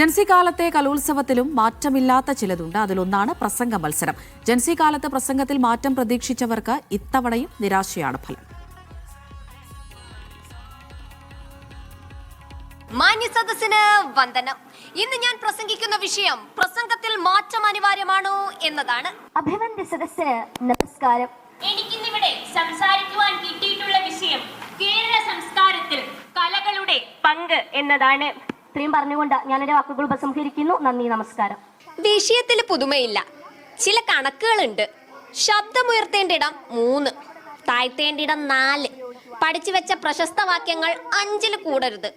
ജൻസി കാലത്തെ കലോത്സവത്തിലും മാറ്റമില്ലാത്ത ചിലതുണ്ട്. അതിലൊന്നാണ് പ്രസംഗ മത്സരം. ജൻസി കാലത്ത് പ്രസംഗത്തിൽ മാറ്റം പ്രതീക്ഷിച്ചവർക്ക് ഇത്തവണയും നിരാശയാണ് ഫലം. മാന്യ സദസ്സിന് വന്ദനം. ഇന്ന് ഞാൻ പ്രസംഗിക്കുന്ന വിഷയം പ്രസംഗത്തിൽ മാറ്റം അനിവാര്യമാണോ എന്നതാണ്. അഭിവന്ദ്യ സദസ്സിന് നമസ്കാരം. എനിക്കിന്നിവിടെ സംസാരിക്കുവാൻ കിട്ടിയിട്ടുള്ള വിഷയം കേരള സംസ്കാരത്തിൽ കലകളുടെ പങ്ക് എന്നതാണ്. ഇത്രയും പറഞ്ഞുകൊണ്ട് ഞാൻ എന്റെ വാക്കുകൾ ഉപസംഹരിക്കുന്നു. നന്ദി, നമസ്കാരം. വിഷയത്തിൽ പുതുമയില്ല, ചില കണക്കുകളുണ്ട്. ശബ്ദമുയർത്തേണ്ടിടം 3, താഴ്ത്തേണ്ടിടം 4, പഠിച്ചു വെച്ച പ്രശസ്ത വാക്യങ്ങൾ 5-ൽ കൂടരുത്,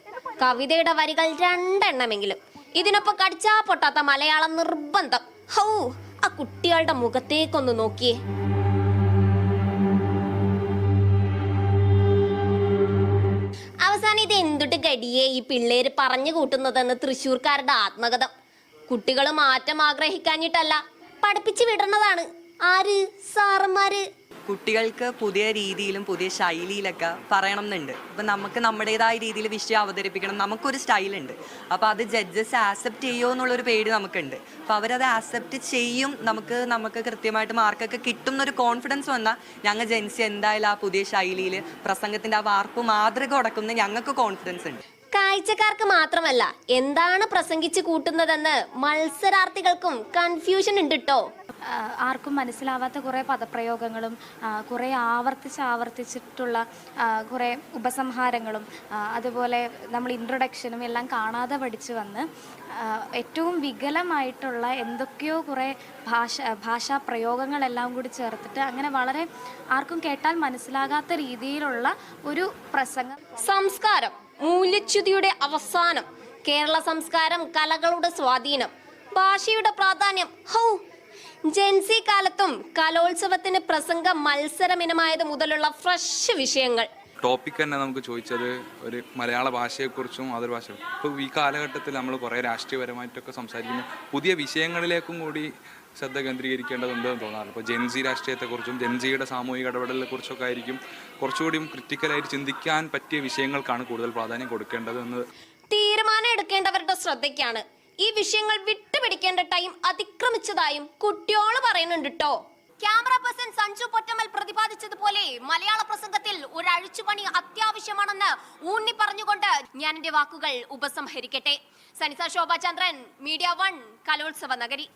കവിതയുടെ വരികൾ 2 എണ്ണമെങ്കിലും. ഇതിനൊപ്പം കടിച്ചാ പൊട്ടാത്ത മലയാളം നിർബന്ധം. ഹൗ, ആ കുട്ടികളുടെ മുഖത്തേക്കൊന്ന് നോക്കിയേ. അവസാനം ഇത് എന്തുട്ട് ഗടിയെ ഈ പിള്ളേര് പറഞ്ഞു കൂട്ടുന്നതെന്ന് തൃശ്ശൂർക്കാരുടെ ആത്മകഥം. കുട്ടികൾ മാറ്റം ആഗ്രഹിക്കാഞ്ഞിട്ടല്ല, പഠിപ്പിച്ചു വിടുന്നതാണ്. ആര്? സാറന്മാര്. കുട്ടികൾക്ക് പുതിയ രീതിയിലും പുതിയ ശൈലിയിലൊക്കെ പറയണം എന്നുണ്ട്. അപ്പം നമുക്ക് നമ്മുടേതായ രീതിയിൽ വിഷയം അവതരിപ്പിക്കണം. നമുക്കൊരു സ്റ്റൈലുണ്ട്. അപ്പോൾ അത് ജഡ്ജസ് ആക്സെപ്റ്റ് ചെയ്യുമോ എന്നുള്ളൊരു പേടി നമുക്കുണ്ട്. അപ്പോൾ അവരത് ആക്സെപ്റ്റ് ചെയ്യും. നമുക്ക് കൃത്യമായിട്ട് മാർക്കൊക്കെ കിട്ടും എന്നൊരു കോൺഫിഡൻസ് വന്നാൽ ഞങ്ങൾ ജെൻസി എന്തായാലും ആ പുതിയ ശൈലിയിൽ പ്രസംഗത്തിൻ്റെ ആ വാർപ്പ് മാതൃക ഉടക്കുന്ന ഞങ്ങൾക്ക് കോൺഫിഡൻസ് ഉണ്ട്. കാഴ്ചക്കാർക്ക് മാത്രമല്ല, എന്താണ് പ്രസംഗിച്ച് കൂട്ടുന്നതെന്ന് മത്സരാർത്ഥികൾക്കും കൺഫ്യൂഷൻ ഉണ്ട് കേട്ടോ. ആർക്കും മനസ്സിലാവാത്ത കുറേ പദപ്രയോഗങ്ങളും കുറേ ആവർത്തിച്ചിട്ടുള്ള കുറേ ഉപസംഹാരങ്ങളും അതുപോലെ നമ്മൾ ഇൻട്രൊഡക്ഷനും എല്ലാം കാണാതെ പഠിച്ചു വന്ന് ഏറ്റവും വികലമായിട്ടുള്ള എന്തൊക്കെയോ കുറേ ഭാഷാ പ്രയോഗങ്ങളെല്ലാം കൂടി ചേർത്തിട്ട് അങ്ങനെ വളരെ ആർക്കും കേട്ടാൽ മനസ്സിലാകാത്ത രീതിയിലുള്ള ഒരു പ്രസംഗം. സംസ്കാരം, മൂല്യച്യുതിയുടെ അവസാനം, കേരള സംസ്കാരം, കലകളുടെ സ്വാധീനം, ഭാഷയുടെ പ്രാധാന്യം. ഹൗ, ജൻസി കാലത്തും കലോത്സവത്തിന് പ്രസംഗ മത്സരമിനമായത് മുതലുള്ള ഫ്രഷ് വിഷയങ്ങൾ. ടോപ്പിക് തന്നെ നമുക്ക് ചോദിച്ചത് ഒരു മലയാള ഭാഷയെക്കുറിച്ചും മാതൃഭാഷ. ഇപ്പോൾ ഈ കാലഘട്ടത്തിൽ നമ്മൾ കുറേ രാഷ്ട്രീയപരമായിട്ടൊക്കെ സംസാരിക്കുന്ന പുതിയ വിഷയങ്ങളിലേക്കും കൂടി ശ്രദ്ധ കേന്ദ്രീകരിക്കേണ്ടതുണ്ടെന്ന് തോന്നാറ്. ഇപ്പോൾ ജെൻസി രാഷ്ട്രീയത്തെക്കുറിച്ചും ജെൻസിയുടെ സാമൂഹിക ഇടപെടലിനെ കുറിച്ചൊക്കെ ആയിരിക്കും കുറച്ചുകൂടി ക്രിറ്റിക്കലായിട്ട് ചിന്തിക്കാൻ പറ്റിയ വിഷയങ്ങൾക്കാണ് കൂടുതൽ പ്രാധാന്യം കൊടുക്കേണ്ടതെന്ന്. തീരുമാനം എടുക്കേണ്ടവരുടെ ശ്രദ്ധയ്ക്കാണ്. ഈ വിഷയങ്ങൾ വിട്ടുപിടിക്കേണ്ട ടൈം അതിക്രമിച്ചതായും കുട്ടിയോള് പറയുന്നുണ്ട് കേട്ടോ. ക്യാമറ പേഴ്സൺ സഞ്ജു പൊറ്റമ്മൽ പ്രതിപാദിച്ചതുപോലെ മലയാള പ്രസംഗത്തിൽ ഒരു അഴിച്ചുപണി അത്യാവശ്യമാണെന്ന് ഊന്നി പറഞ്ഞുകൊണ്ട് ഞാൻ എന്റെ വാക്കുകൾ ഉപസംഹരിക്കട്ടെ. സനിത ശോഭാചന്ദ്രൻ, മീഡിയ 1, കലോത്സവ നഗരി.